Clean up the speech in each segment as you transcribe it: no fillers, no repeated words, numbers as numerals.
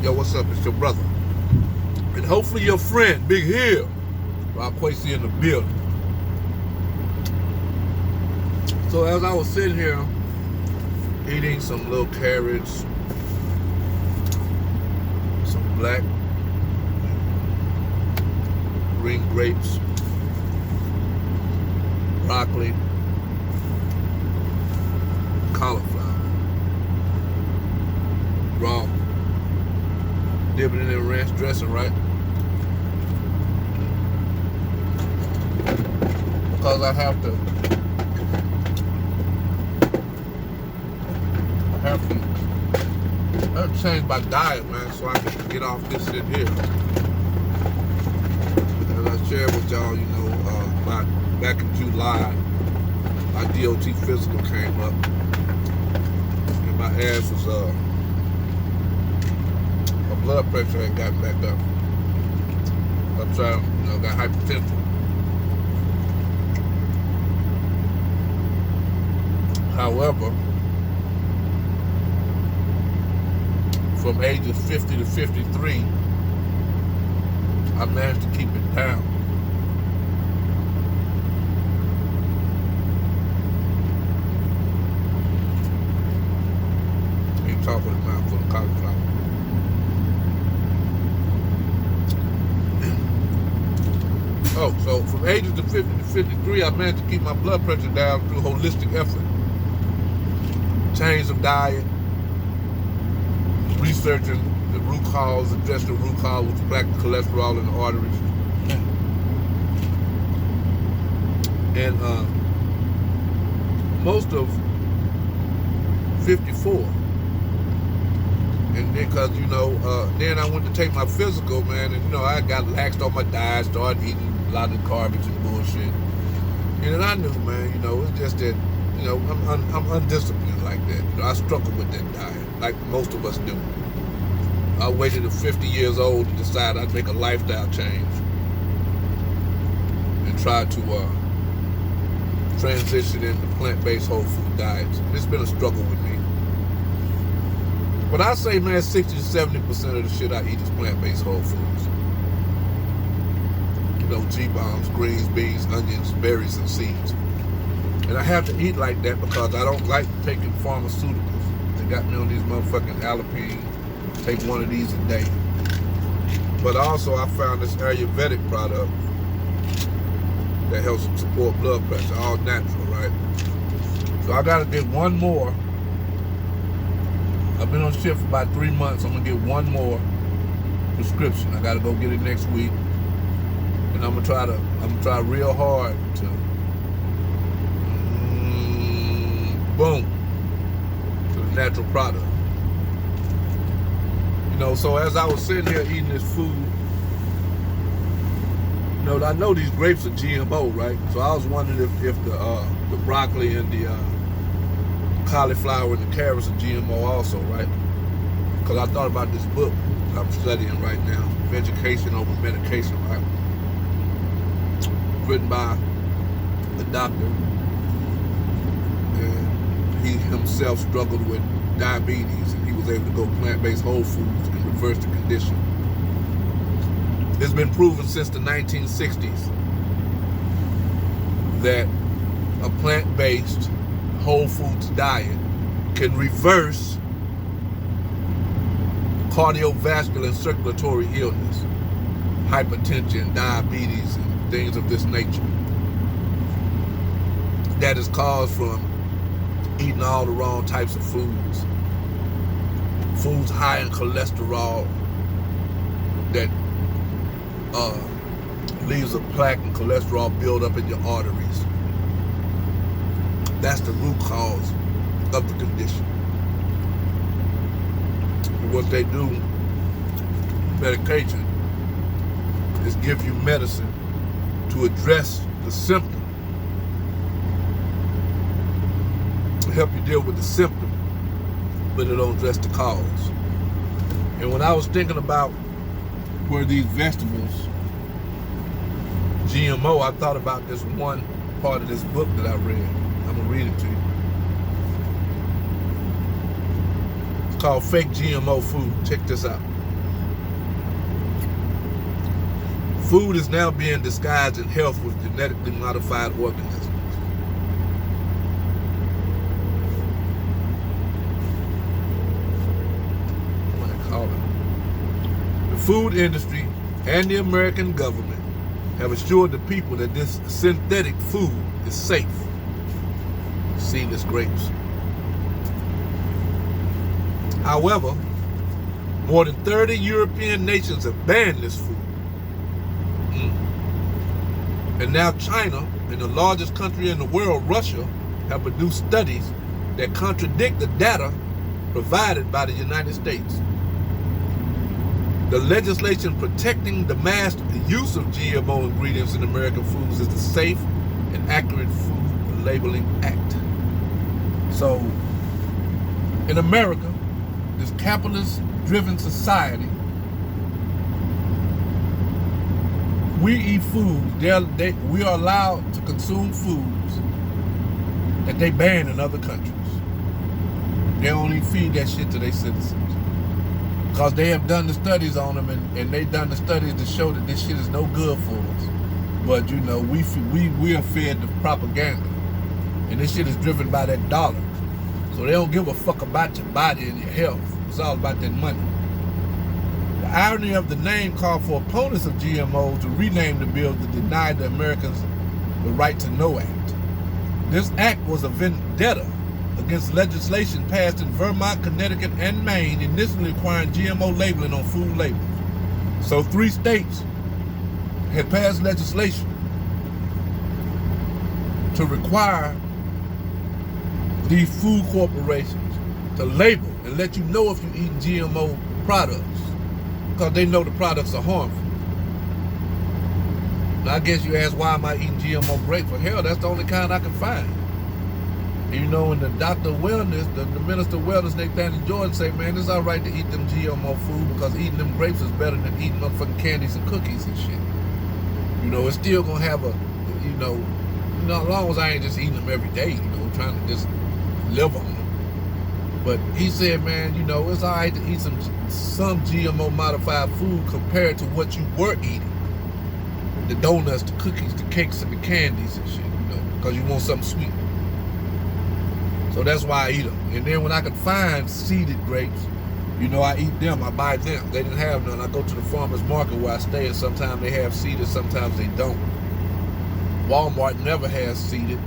Yo, what's up? It's your brother. And hopefully your friend, Big Hill. Rob Quasi in the building. So as I was sitting here eating some little carrots, some black green grapes, broccoli, cauliflower, raw, dipping it in ranch dressing, right? Because I have to change my diet, man, so I can get off this shit here. As I shared with y'all, you know, back in July, my DOT physical came up, and my ass was my blood pressure had gotten back up. I'm trying, you know, got hypertension. However, from ages 50 to 53, I managed to keep it down. Ain't talking about full of cauliflower. Oh, so from ages to 50 to 53, I managed to keep my blood pressure down through holistic effort. Change of diet, researching the root cause, address the root cause, which is black cholesterol in the arteries. And most of 54. And then, cause you know, then I went to take my physical, man, and you know, I got laxed on my diet, started eating a lot of garbage and bullshit. And I knew, man, you know, it's just that, you know, I'm undisciplined like that. You know, I struggle with that diet, like most of us do. I waited to 50 years old to decide I'd make a lifestyle change and try to transition into plant-based whole food diets. It's been a struggle with me. But I say, man, 60 to 70% of the shit I eat is plant-based whole foods. You know, G-bombs, greens, beans, onions, berries, and seeds. And I have to eat like that because I don't like taking pharmaceuticals. They got me on these motherfucking Alipine. Take one of these a day. But also I found this Ayurvedic product that helps support blood pressure, all natural, right? So I gotta get one more. I've been on shift for about 3 months. I'm gonna get one more prescription. I gotta go get it next week. And I'm gonna try real hard to boom to the natural product. You know, so as I was sitting here eating this food, you know, I know these grapes are GMO, right? So I was wondering if the broccoli and the cauliflower and the carrots are GMO also, right? Because I thought about this book I'm studying right now, Education Over Medication, right? Written by a doctor, and he himself struggled with diabetes, and he was able to go plant-based whole foods and reverse the condition. It's been proven since the 1960s that a plant-based whole foods diet can reverse cardiovascular and circulatory illness, hypertension, diabetes, and things of this nature that is caused from eating all the wrong types of foods. Foods high in cholesterol that leaves a plaque and cholesterol build up in your arteries. That's the root cause of the condition. And what they do, medication, is give you medicine to address the symptom, to help you deal with the symptom, but it don't address the cause. And when I was thinking about where these vegetables GMO, I thought about this one part of this book that I read. I'm gonna read it to you. It's called Fake GMO Food. Check this out. Food is now being disguised in health with genetically modified organisms. What I call it. The food industry and the American government have assured the people that this synthetic food is safe. Seedless grapes. However, more than 30 European nations have banned this food. And now China, and the largest country in the world, Russia, have produced studies that contradict the data provided by the United States. The legislation protecting the mass use of GMO ingredients in American foods is the Safe and Accurate Food Labeling Act. So, in America, this capitalist-driven society, we eat foods, we are allowed to consume foods that they ban in other countries. They only feed that shit to their citizens. Because they have done the studies on them, and they've done the studies to show that this shit is no good for us. But you know, we are fed the propaganda. And this shit is driven by that dollar. So they don't give a fuck about your body and your health. It's all about that money. The irony of the name called for opponents of GMO to rename the bill to deny the Americans the Right to Know Act. This act was a vendetta against legislation passed in Vermont, Connecticut, and Maine, initially requiring GMO labeling on food labels. So 3 states had passed legislation to require these food corporations to label and let you know if you're eating GMO products, because they know the products are harmful. Now, I guess you ask, why am I eating GMO grapes? Well, hell, that's the only kind I can find. And you know, when the doctor of wellness, the minister of wellness, Nathaniel Jordan, say, man, it's all right to eat them GMO food because eating them grapes is better than eating motherfucking candies and cookies and shit. You know, it's still gonna have a, you know, as long as I ain't just eating them every day, you know, trying to just live on them. But he said, man, you know, it's all right to eat some GMO modified food compared to what you were eating. The donuts, the cookies, the cakes, and the candies and shit, you know, because you want something sweet. So that's why I eat them. And then when I can find seeded grapes, you know, I eat them, I buy them. They didn't have none. I go to the farmer's market where I stay, and sometimes they have seeded, sometimes they don't. Walmart never has seeded.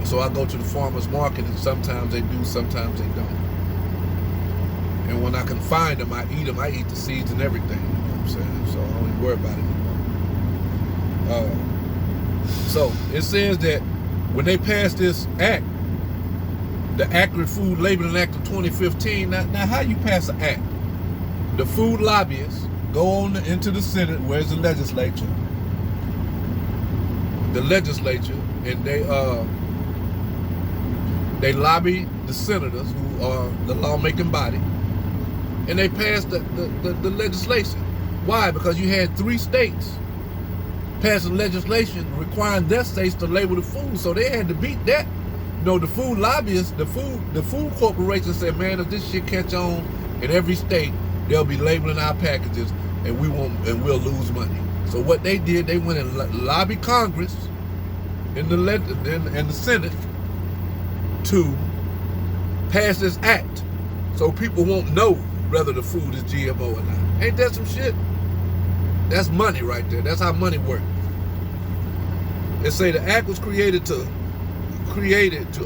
So I go to the farmer's market, and sometimes they do, sometimes they don't. And when I can find them, I eat them. I eat the seeds and everything, you know what I'm saying? So I don't even worry about it anymore. So it says that when they passed this act, the Accurate Food Labeling Act of 2015, now how you pass an act? The food lobbyists go on into the Senate, where's the legislature? The legislature, and they lobby the senators, who are the lawmaking body, and they passed the legislation. Why? Because you had 3 states passing legislation requiring their states to label the food, so they had to beat that. You know, the food lobbyists, the food corporations said, man, if this shit catch on in every state, they'll be labeling our packages, and we'll lose money. So what they did, they went and lobbied Congress and the Senate to pass this act, so people won't know whether the food is GMO or not. Ain't that some shit? That's money right there. That's how money works. They say the act was created to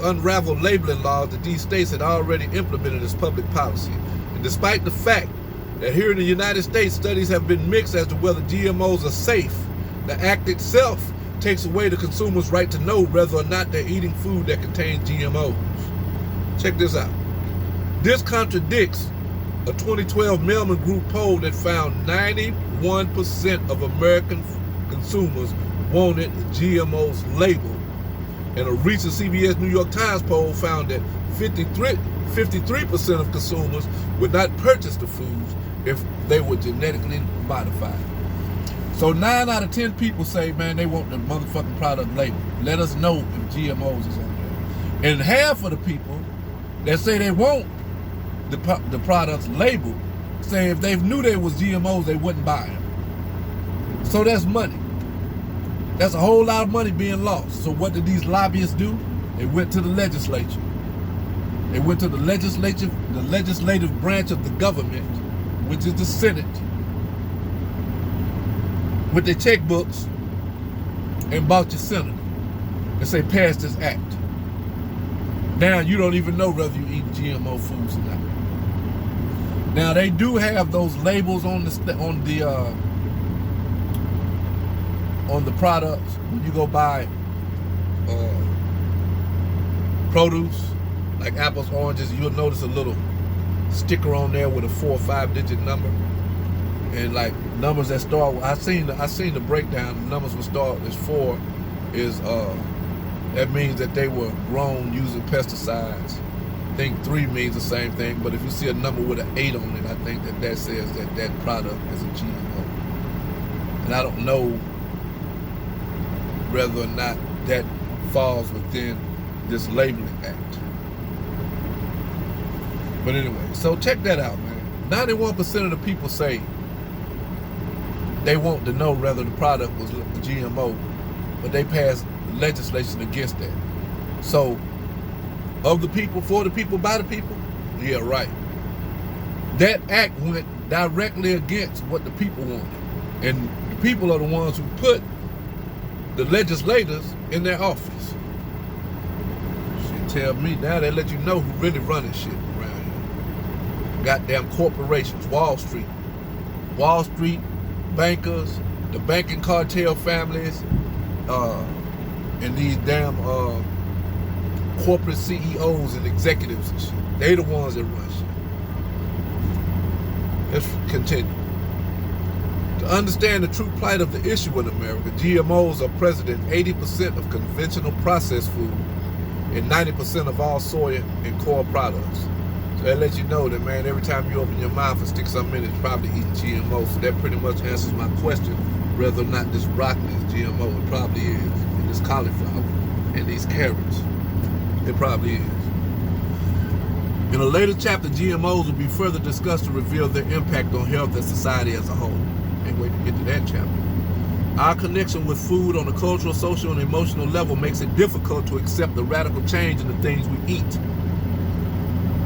unravel labeling laws that these states had already implemented as public policy. And despite the fact that here in the United States, studies have been mixed as to whether GMOs are safe, the act itself takes away the consumer's right to know whether or not they're eating food that contains GMOs. Check this out. This contradicts a 2012 Mailman Group poll that found 91% of American consumers wanted GMOs labeled. And a recent CBS New York Times poll found that 53% of consumers would not purchase the foods if they were genetically modified. So 9 out of 10 people say, man, they want the motherfucking product labeled. Let us know if GMOs is on there. And half of the people that say they want the products labeled say if they knew they was GMOs, they wouldn't buy them. So that's money. That's a whole lot of money being lost. So what did these lobbyists do? They went to the legislature. They went to the legislative branch of the government, which is the Senate, with their checkbooks and bought your senator and say, pass this act. Now you don't even know whether you eat GMO foods or not. Now they do have those labels on the products when you go buy produce like apples, oranges. You'll notice a little sticker on there with a 4 or 5 digit number, and like numbers that start. I seen the breakdown. The numbers will start as 4 is that means that they were grown using pesticides. I think 3 means the same thing, but if you see a number with an 8 on it, I think that says that product is a GMO. And I don't know whether or not that falls within this labeling act. But anyway, so check that out, man. 91% of the people say they want to know whether the product was GMO, but they passed legislation against that. So, of the people, for the people, by the people, yeah, right. That act went directly against what the people wanted. And the people are the ones who put the legislators in their office. Shit, tell me now, they let you know who really running shit around here. Goddamn corporations, Wall Street, bankers, the banking cartel families, and these damn corporate CEOs and executives and shit. They the ones that run shit. Let's continue. To understand the true plight of the issue in America, GMOs are present in 80% of conventional processed food and 90% of all soy and corn products. So that lets you know that, man, every time you open your mouth and stick something in it, it's probably eating GMO. So that pretty much answers my question, whether or not this broccoli is GMO. It probably is. And this cauliflower and these carrots. It probably is. In a later chapter, GMOs will be further discussed to reveal their impact on health and society as a whole. Can't wait to get to that chapter. Our connection with food on a cultural, social, and emotional level makes it difficult to accept the radical change in the things we eat.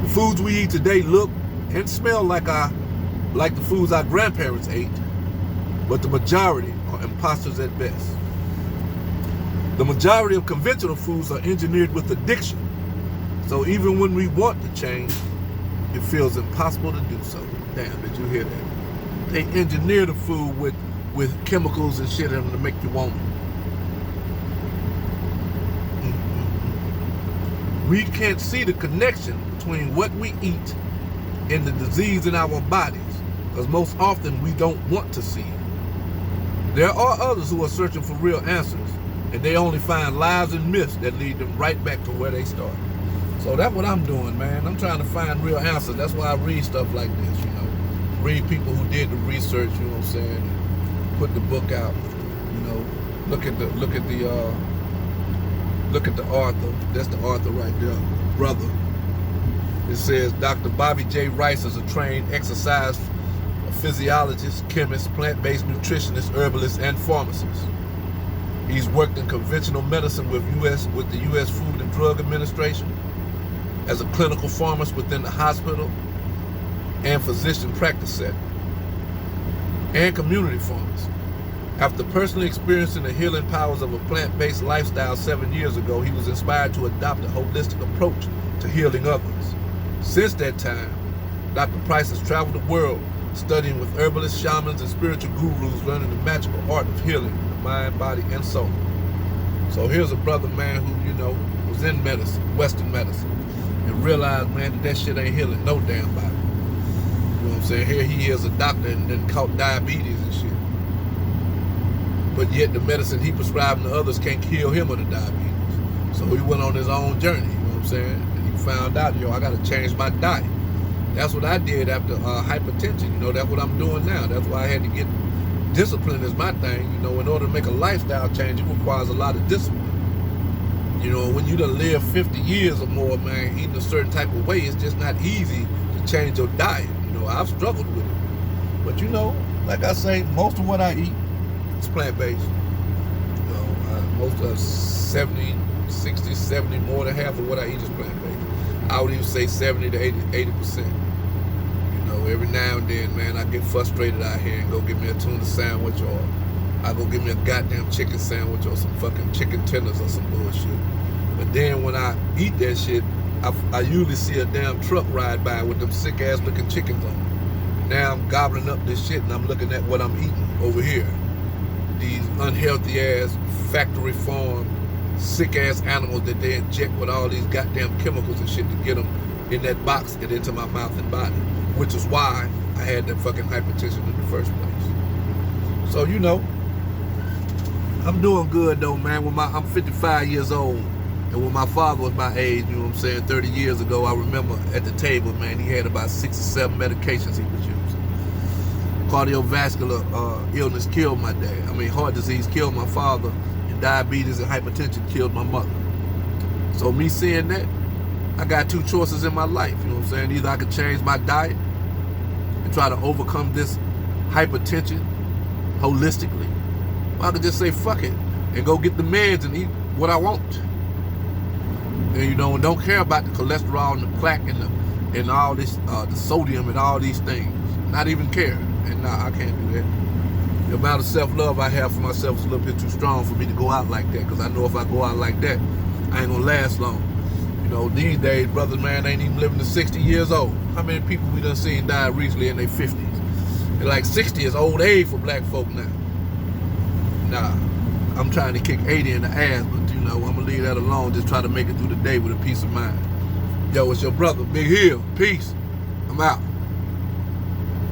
The foods we eat today look and smell like the foods our grandparents ate, but the majority are imposters at best. The majority of conventional foods are engineered with addiction. So even when we want to change, it feels impossible to do so. Damn, did you hear that? They engineer the food with chemicals and shit in them to make you want it. We can't see the connection between what we eat and the disease in our bodies, because most often we don't want to see it. There are others who are searching for real answers, and they only find lies and myths that lead them right back to where they started. So that's what I'm doing, man. I'm trying to find real answers. That's why I read stuff like this, you know. Read people who did the research, you know what I'm saying, and put the book out, you know. Look at the author. That's the author right there, brother. It says Dr. Bobby J. Rice is a trained exercise physiologist, chemist, plant-based nutritionist, herbalist, and pharmacist. He's worked in conventional medicine with the U.S. Food and Drug Administration, as a clinical pharmacist within the hospital and physician practice setting, and community pharmacist. After personally experiencing the healing powers of a plant-based lifestyle 7 years ago, he was inspired to adopt a holistic approach to healing others. Since that time, Dr. Price has traveled the world studying with herbalists, shamans, and spiritual gurus, learning the magical art of healing the mind, body, and soul. So here's a brother, man, who, you know, was in medicine, Western medicine, and realized, man, that shit ain't healing no damn body. You know what I'm saying? Here he is, a doctor, and then caught diabetes and shit. But yet the medicine he prescribed to others can't heal him of the diabetes. So he went on his own journey, you know what I'm saying? And he found out, I got to change my diet. That's what I did after hypertension. You know, that's what I'm doing now. That's why I had to get discipline is my thing. You know, in order to make a lifestyle change, it requires a lot of discipline. You know, when you done live 50 years or more, man, eating a certain type of way, it's just not easy to change your diet. You know, I've struggled with it. But you know, like I say, most of what I eat It's plant-based. You know, most of 70, 60, 70, more than half of what I eat is plant-based. I would even say 70 to 80%. You know, every now and then, man, I get frustrated out here and go get me a tuna sandwich, or I go get me a goddamn chicken sandwich or some fucking chicken tenders or some bullshit. But then when I eat that shit, I usually see a damn truck ride by with them sick ass looking chickens on it. Now I'm gobbling up this shit and I'm looking at what I'm eating over here. These unhealthy ass factory farm sick ass animals that they inject with all these goddamn chemicals and shit to get them in that box and into my mouth and body, which is why I had that fucking hypertension in the first place. So, you know, I'm doing good though, man. I'm 55 years old, and when my father was my age, you know what I'm saying, 30 years ago, I remember at the table, man, he had about 6 or 7 medications he was using. Cardiovascular illness killed my dad. I mean, heart disease killed my father, and diabetes and hypertension killed my mother. So me seeing that, I got 2 choices in my life, you know what I'm saying? Either I could change my diet and try to overcome this hypertension holistically, or I could just say fuck it and go get the meds and eat what I want. And you know, and don't care about the cholesterol and the plaque and all this, the sodium and all these things. Not even care. And nah, I can't do that. The amount of self-love I have for myself is a little bit too strong for me to go out like that, because I know if I go out like that, I ain't gonna last long. You know, these days, brothers, man, ain't even living to 60 years old. How many people we done seen die recently in their 50s? And like 60 is old age for black folk now. Nah, I'm trying to kick 80 in the ass, but you know, I'm gonna leave that alone. Just try to make it through the day with a peace of mind. Yo, it's your brother, Big Hill. Peace. I'm out.